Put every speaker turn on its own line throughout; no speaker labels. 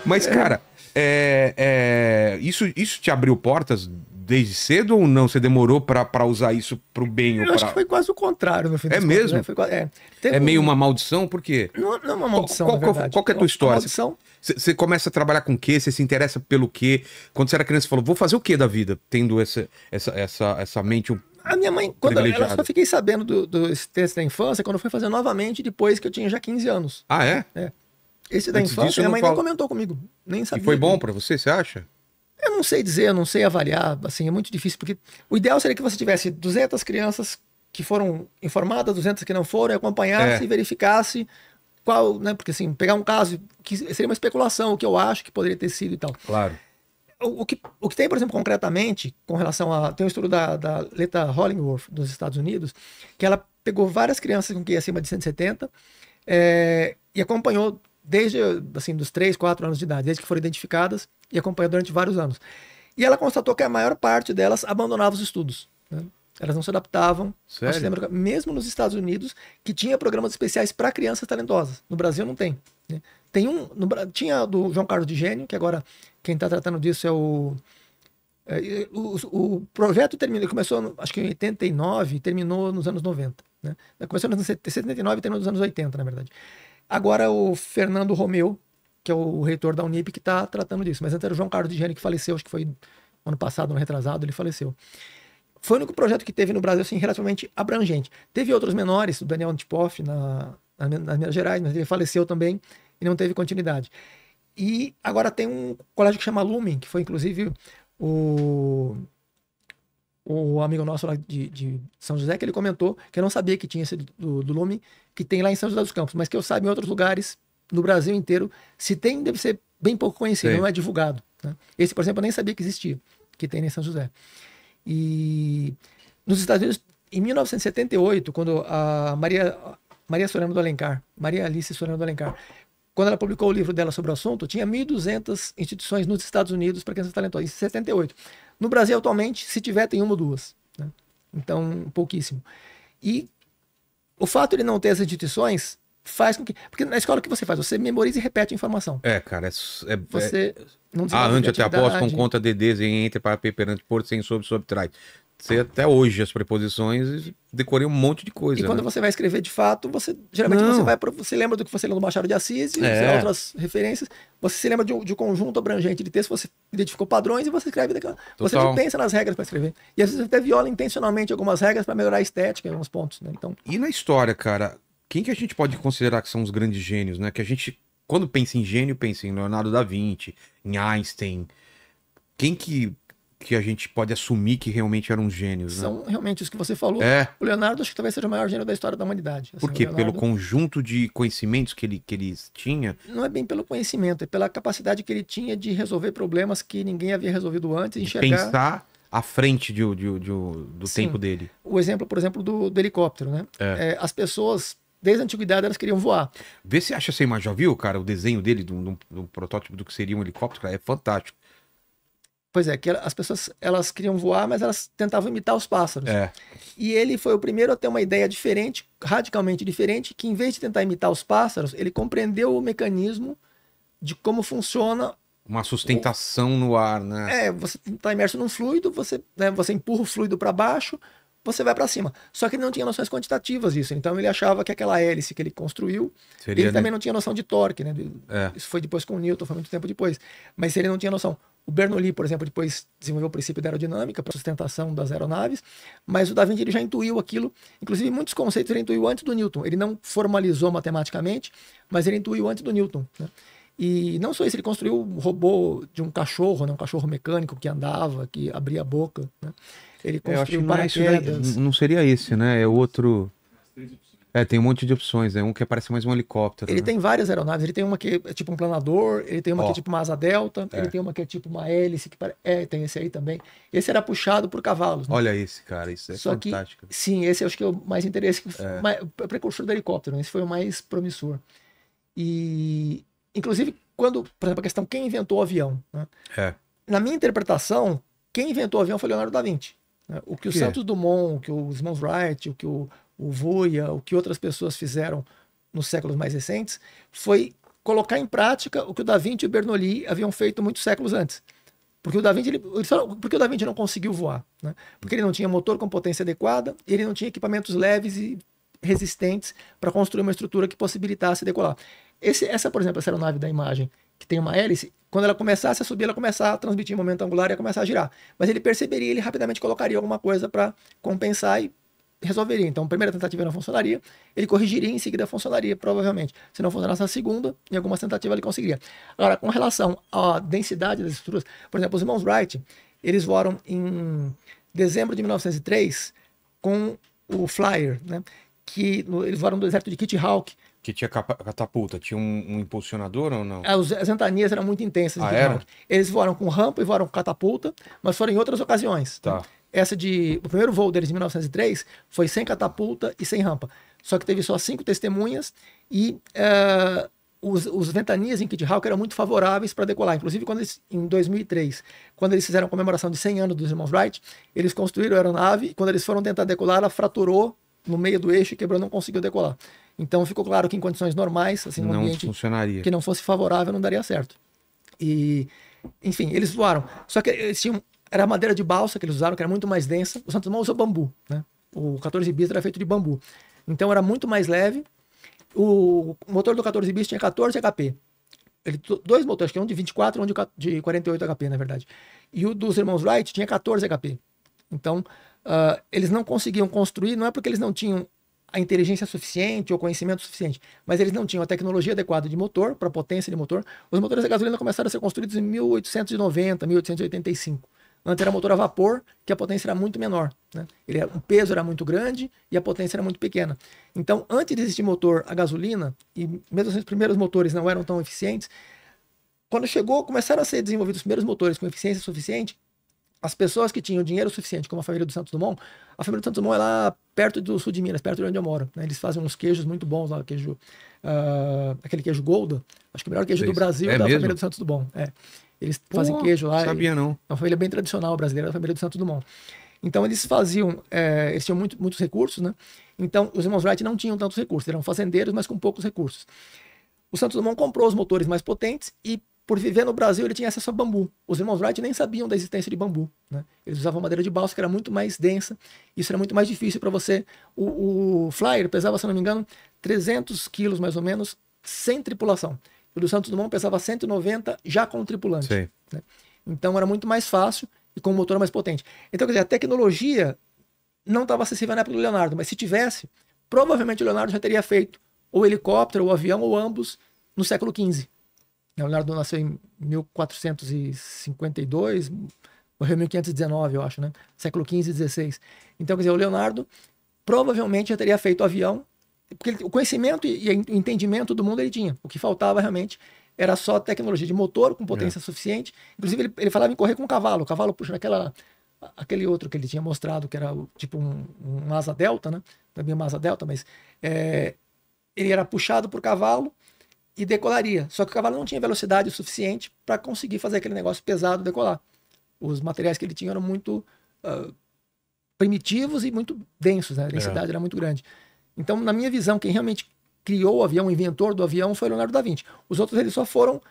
Mas, cara, isso te abriu portas desde cedo ou não? Você demorou pra usar isso pro bem ou
Eu acho que
pra.
foi quase o contrário, no fim
É
das contas, né?
mesmo?
Foi
É
teve
meio uma maldição? Por quê?
não é uma
Qual,
maldição, na
qual, qual,
verdade.
qual que é a tua
A
história?
maldição.
Você começa a trabalhar com o quê? Você se interessa pelo quê? Quando você era criança, você falou, vou fazer o quê da vida? Tendo essa mente
A minha mãe, quando ela só
privilegiada.
fiquei sabendo desse texto da infância, quando eu fui fazer novamente, depois que eu tinha já 15 anos.
Ah, é?
É. Esse da
Antes
infância,
disso,
minha
não
mãe nem
fala.
comentou comigo, nem
E foi
sabia
bom
dele.
pra você, você acha?
Eu não sei dizer, eu não sei avaliar, assim, é muito difícil, porque o ideal seria que você tivesse 200 crianças que foram informadas, 200 que não foram, e acompanhasse
É,
e verificasse qual, né, porque assim, pegar um caso que seria uma especulação, o que eu acho que poderia ter sido e tal.
claro.
O que tem, por exemplo, concretamente, com relação a. Tem um estudo da Leta Hollingworth, dos Estados Unidos, que ela pegou várias crianças com QI acima de 170 e acompanhou desde, assim, dos 3, 4 anos de idade, desde que foram identificadas, e acompanhou durante vários anos. E ela constatou que a maior parte delas abandonava os estudos, né? Elas não se adaptavam ao
Sério?
sistema educacional, mesmo nos Estados Unidos, que tinha programas especiais para crianças talentosas. No Brasil não tem, né? Tem tinha do João Carlos de Gênio, que agora quem está tratando disso é o projeto começou, acho que em 89 e terminou nos anos 90. Né? Começou nos anos 79 e terminou nos anos 80, na verdade. Agora o Fernando Romeu, que é o reitor da Unip, que está tratando disso. Mas antes era o João Carlos de Gênio, que faleceu, acho que foi ano passado, ano retrasado, ele faleceu. Foi o único projeto que teve no Brasil, assim, relativamente abrangente. Teve outros menores, o Daniel Antipoff, nas Minas Gerais, mas ele faleceu também e não teve continuidade. E agora tem um colégio que chama Lumen, que foi inclusive o, o amigo nosso lá de São José, que ele comentou que eu não sabia que tinha esse do Lumen, que tem lá em São José dos Campos, mas que eu saiba em outros lugares no Brasil inteiro. Se tem, deve ser bem pouco conhecido,
Sei.
não é divulgado. Né? Esse, por exemplo, eu nem sabia que existia, que tem em São José. E nos Estados Unidos, em 1978, quando a Maria Soriano do Alencar, Maria Alice Soriano do Alencar, quando ela publicou o livro dela sobre o assunto, tinha 1.200 instituições nos Estados Unidos para crianças talentosas, em 78. No Brasil, atualmente, se tiver, tem uma ou duas. Né? Então, pouquíssimo. E o fato de não ter as instituições faz com que... Porque na escola o que você faz? Você memoriza e repete a informação.
É, cara,
Você não
ah,
desenvolve
ante até após, com
criatividade.
conta de desenho, entre para perante por, sem sob trás. Sei até hoje as preposições, decorei um monte de
E
coisa,
quando
né?
você vai escrever de fato, você geralmente
Não,
você lembra do que você leu do Machado de Assis e
é,
outras referências. Você se lembra de um conjunto abrangente de texto, você identificou padrões e você escreve daquela. Você nem
total.
pensa nas regras para escrever. E às vezes até viola intencionalmente algumas regras para melhorar a estética em alguns pontos. Né? Então,
E na história, cara, quem que a gente pode considerar que são os grandes gênios, né? Que a gente, quando pensa em gênio, pensa em Leonardo da Vinci, em Einstein. Quem que a gente pode assumir que realmente eram gênios, né?
são realmente os que você falou.
É,
O Leonardo acho que talvez seja o maior gênio da história da humanidade. Assim,
por
o
quê? Pelo
Leonardo
conjunto de conhecimentos que ele tinha.
não é bem pelo conhecimento, é pela capacidade que ele tinha de resolver problemas que ninguém havia resolvido antes,
De
enxergar.
pensar à frente do tempo
Sim.
dele.
O exemplo, por exemplo, do helicóptero, né?
É.
As pessoas, desde a antiguidade, elas queriam voar.
Vê se acha, você já viu, cara, o desenho dele, do protótipo do que seria um helicóptero, cara, é fantástico.
Pois é, que as pessoas elas queriam voar, mas elas tentavam imitar os pássaros.
É,
E ele foi o primeiro a ter uma ideia diferente, radicalmente diferente, que em vez de tentar imitar os pássaros, ele compreendeu o mecanismo de como funciona.
uma sustentação no ar, né?
Você está imerso num fluido, você empurra o fluido para baixo, você vai para cima. Só que ele não tinha noções quantitativas disso. Então ele achava que aquela hélice que ele construiu,
Seria,
ele também
né?
não tinha noção de torque, né?
É,
Isso foi depois com o Newton, foi muito tempo depois. Mas ele não tinha noção. O Bernoulli, por exemplo, depois desenvolveu o princípio da aerodinâmica para sustentação das aeronaves, mas o Da Vinci ele já intuiu aquilo. Inclusive, muitos conceitos ele intuiu antes do Newton. Ele não formalizou matematicamente, mas ele intuiu antes do Newton. Né? E não só isso, ele construiu um robô de um cachorro, né? Um cachorro mecânico que andava, que abria a boca. Né? Ele
eu acho que
construiu
não é isso daí,
paraquedas.
não seria esse, né? É outro. É, tem um monte de opções, é um que parece mais um helicóptero,
Ele
né?
tem várias aeronaves. Ele tem uma que é tipo um planador, ele tem uma que é
Ó,
tipo uma asa delta, ele
é.
tem uma que é tipo uma hélice, tem esse aí também. Esse era puxado por cavalos, né?
Olha esse, cara, isso é
Só que,
fantástico.
sim, esse eu acho que é o mais interessante,
É,
o precursor do helicóptero, né? Esse foi o mais promissor. E, inclusive, quando, por exemplo, a questão quem inventou o avião, né?
é.
Na minha interpretação, quem inventou o avião foi Leonardo da Vinci. Né? O que o
Que é?
Santos Dumont, o que os irmãos Wright, o que o Voia, o que outras pessoas fizeram nos séculos mais recentes, foi colocar em prática o que o Da Vinci e o Bernoulli haviam feito muitos séculos antes. Porque o Da Vinci, porque o Da Vinci não conseguiu voar, né? Porque ele não tinha motor com potência adequada, e ele não tinha equipamentos leves e resistentes para construir uma estrutura que possibilitasse decolar. Essa, por exemplo, essa aeronave da imagem, que tem uma hélice, quando ela começasse a subir, ela começar a transmitir momento angular e ia começar a girar. Mas ele perceberia, ele rapidamente colocaria alguma coisa para compensar e resolveria. Então, a primeira tentativa não funcionaria, ele corrigiria e em seguida funcionaria, provavelmente. Se não funcionasse a segunda, em algumas tentativas ele conseguiria. Agora, com relação à densidade das estruturas, por exemplo, os irmãos Wright, eles voaram em dezembro de 1903 com o Flyer, né? Eles voaram do deserto de Kitty Hawk.
Que tinha catapulta, tinha um impulsionador ou não?
As ventanias eram muito intensas.
Era?
Eles voaram com rampa e voaram com catapulta, mas foram em outras ocasiões.
Tá.
O primeiro voo deles de 1903 foi sem catapulta e sem rampa. Só que teve só 5 testemunhas e os ventanias em Kitty Hawk eram muito favoráveis para decolar. Inclusive, em 2003, quando eles fizeram a comemoração de 100 anos dos irmãos Wright, eles construíram a aeronave e quando eles foram tentar decolar, ela fraturou no meio do eixo e quebrou, não conseguiu decolar. Então ficou claro que em condições normais, assim, num ambiente
funcionaria.
Que não fosse favorável, não daria certo. E, enfim, eles voaram. Só que eles tinham, era a madeira de balsa que eles usaram, que era muito mais densa. O Santos Dumont usou bambu, né? O 14 bis era feito de bambu. Então era muito mais leve. O motor do 14 bis tinha 14 HP. Dois motores, que um de 24 e um de 48 HP, na verdade. E o dos irmãos Wright tinha 14 HP. Então, eles não conseguiam construir, não é porque eles não tinham a inteligência suficiente ou conhecimento suficiente, mas eles não tinham a tecnologia adequada de motor, para potência de motor. Os motores a gasolina começaram a ser construídos em 1890, 1885. Antes era motor a vapor, que a potência era muito menor, né? O peso era muito grande e a potência era muito pequena. Então, antes de existir motor a gasolina, e mesmo assim os primeiros motores não eram tão eficientes, quando começaram a ser desenvolvidos os primeiros motores com eficiência suficiente, as pessoas que tinham dinheiro suficiente, como a família do Santos Dumont, a família do Santos Dumont é lá perto do sul de Minas, perto de onde eu moro, né? Eles fazem uns queijos muito bons lá, aquele queijo Golda, acho que o melhor queijo do Brasil é da família do Santos Dumont. Eles fazem queijo lá.
Sabia não.
É uma família bem tradicional brasileira, da família do Santos Dumont. Então eles eles tinham muitos recursos, né? Então os irmãos Wright não tinham tantos recursos, eram fazendeiros, mas com poucos recursos. O Santos Dumont comprou os motores mais potentes e por viver no Brasil, ele tinha acesso a bambu. Os irmãos Wright nem sabiam da existência de bambu, né? Eles usavam madeira de balsa, que era muito mais densa. Isso era muito mais difícil para você. O Flyer pesava, se não me engano, 300 quilos, mais ou menos, sem tripulação. O do Santos Dumont pesava 190, já com tripulante. Né? Então, era muito mais fácil e com um motor mais potente. Então, quer dizer, a tecnologia não estava acessível na época do Leonardo, mas se tivesse, provavelmente o Leonardo já teria feito ou helicóptero, ou avião, ou ambos, no século XV. O Leonardo nasceu em 1452, morreu em 1519, eu acho, né? Século XV e XVI. Então, quer dizer, o Leonardo provavelmente já teria feito avião, porque o conhecimento e o entendimento do mundo ele tinha. O que faltava realmente era só tecnologia de motor com potência suficiente. Inclusive, ele falava em correr com o cavalo. O cavalo puxa aquele outro que ele tinha mostrado, que era tipo um asa delta, né? Também uma asa delta, mas ele era puxado por cavalo e decolaria. Só que o cavalo não tinha velocidade suficiente para conseguir fazer aquele negócio pesado decolar. Os materiais que ele tinha eram muito primitivos e muito densos, né? A densidade era muito grande. Então, na minha visão, quem realmente criou o avião, o inventor do avião, foi Leonardo da Vinci. Os outros eles só foram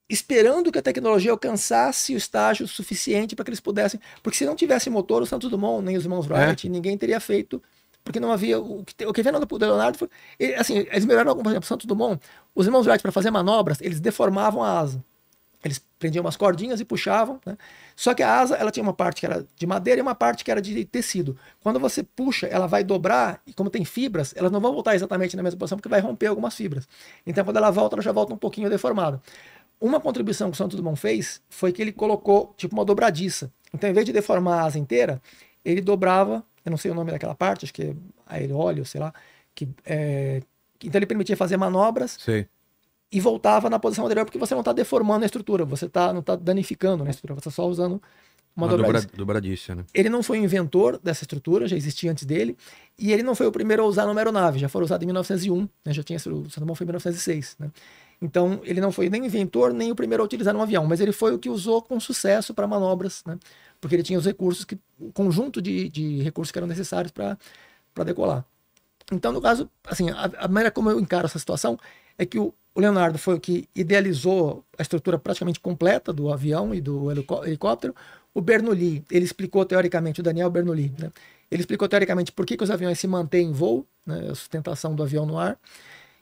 esperando que a tecnologia alcançasse o estágio suficiente para que eles pudessem... Porque se não tivesse motor, o Santos Dumont, nem os irmãos Wright, ninguém teria feito... Porque não havia... O que veio do Leonardo foi... eles melhoraram, por exemplo, o Santos Dumont. Os irmãos Wright, para fazer manobras, eles deformavam a asa. Eles prendiam umas cordinhas e puxavam, né? Só que a asa, ela tinha uma parte que era de madeira e uma parte que era de tecido. Quando você puxa, ela vai dobrar, e como tem fibras, elas não vão voltar exatamente na mesma posição, porque vai romper algumas fibras. Então, quando ela já volta um pouquinho deformada. Uma contribuição que o Santos Dumont fez foi que ele colocou, tipo, uma dobradiça. Então, em vez de deformar a asa inteira, ele dobrava, eu não sei o nome daquela parte, acho que é aeróleo, sei lá, então ele permitia fazer manobras.
Sei.
E voltava na posição anterior, porque você não está deformando a estrutura, você não está danificando a estrutura, você está só usando uma
dobradiça, né?
Ele não foi o inventor dessa estrutura, já existia antes dele, e ele não foi o primeiro a usar numa aeronave, já foi usado em 1901, né? Já tinha sido, o Santos Dumont foi em 1906, né? Então, ele não foi nem o inventor, nem o primeiro a utilizar um avião, mas ele foi o que usou com sucesso para manobras, né? Porque ele tinha os recursos, o conjunto de recursos que eram necessários para decolar. Então, no caso, assim, a maneira como eu encaro essa situação é que o Leonardo foi o que idealizou a estrutura praticamente completa do avião e do helicóptero. O Bernoulli, ele explicou teoricamente, o Daniel Bernoulli, né? Ele explicou teoricamente por que os aviões se mantêm em voo, né? A sustentação do avião no ar.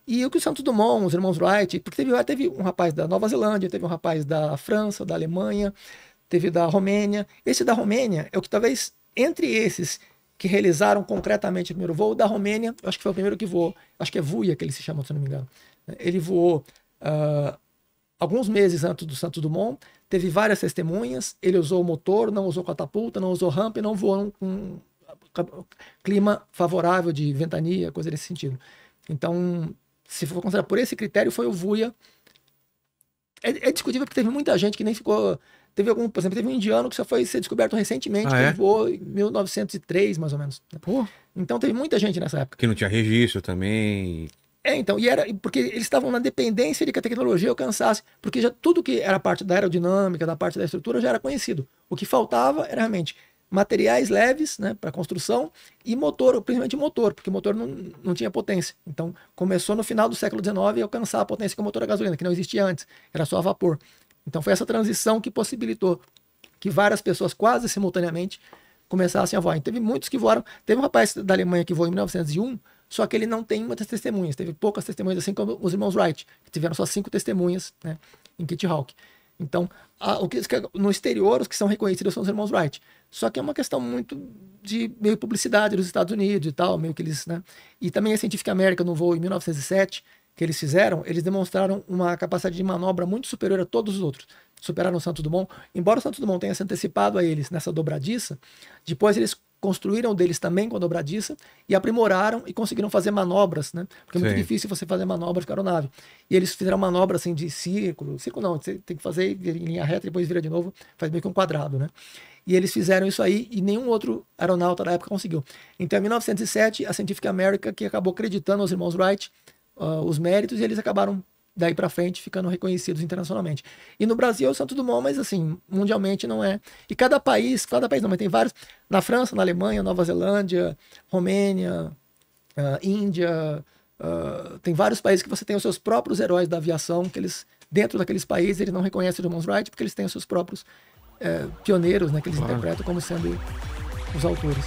E o que o Santos Dumont, os irmãos Wright, porque teve um rapaz da Nova Zelândia, teve um rapaz da França, da Alemanha, teve da Romênia. Esse da Romênia é o que talvez, entre esses que realizaram concretamente o primeiro voo, da Romênia, eu acho que foi o primeiro que voou, acho que é Vuia que ele se chama, se não me engano. Ele voou alguns meses antes do Santos Dumont, teve várias testemunhas, ele usou motor, não usou catapulta, não usou rampa e não voou com clima favorável de ventania, coisa desse sentido. Então, se for considerar por esse critério, foi o Vuia. É discutível porque teve muita gente que nem ficou... por exemplo, teve um indiano que só foi ser descoberto recentemente, que ele voou em 1903, mais ou menos.
Pô.
Então teve muita gente nessa época.
Que não tinha registro também.
Então, e era porque eles estavam na dependência de que a tecnologia alcançasse, porque já tudo que era parte da aerodinâmica, da parte da estrutura já era conhecido. O que faltava era realmente materiais leves, né, para construção e motor, principalmente motor, porque o motor não tinha potência. Então, começou no final do século XIX a alcançar a potência que o motor a gasolina, que não existia antes, era só a vapor. Então, foi essa transição que possibilitou que várias pessoas quase simultaneamente começassem a voar. E teve muitos que voaram. Teve um rapaz da Alemanha que voou em 1901, só que ele não tem muitas testemunhas. Teve poucas testemunhas, assim como os irmãos Wright, que tiveram só 5 testemunhas, né, em Kitty Hawk. Então, no exterior, os que são reconhecidos são os irmãos Wright. Só que é uma questão muito de meio publicidade dos Estados Unidos e tal, meio que eles, né? E também a Scientific American no voo em 1907, que eles fizeram, eles demonstraram uma capacidade de manobra muito superior a todos os outros. Superaram o Santos Dumont. Embora o Santos Dumont tenha se antecipado a eles nessa dobradiça, depois eles construíram deles também com a dobradiça e aprimoraram e conseguiram fazer manobras, né? Porque é muito difícil você fazer manobras com a aeronave. E eles fizeram manobra assim de círculo não, você tem que fazer em linha reta e depois vira de novo, faz meio que um quadrado, né? E eles fizeram isso aí e nenhum outro aeronauta da época conseguiu. Então, em 1907, a Scientific American que acabou acreditando aos irmãos Wright os méritos e eles acabaram daí para frente ficando reconhecidos internacionalmente. E no Brasil é o Santos Dumont, mas assim, mundialmente não é. E cada país não, mas tem vários, na França, na Alemanha, Nova Zelândia, Romênia, Índia, tem vários países que você tem os seus próprios heróis da aviação, que eles, dentro daqueles países, eles não reconhecem os irmãos Wright, porque eles têm os seus próprios pioneiros, né, que eles interpretam como sendo os autores.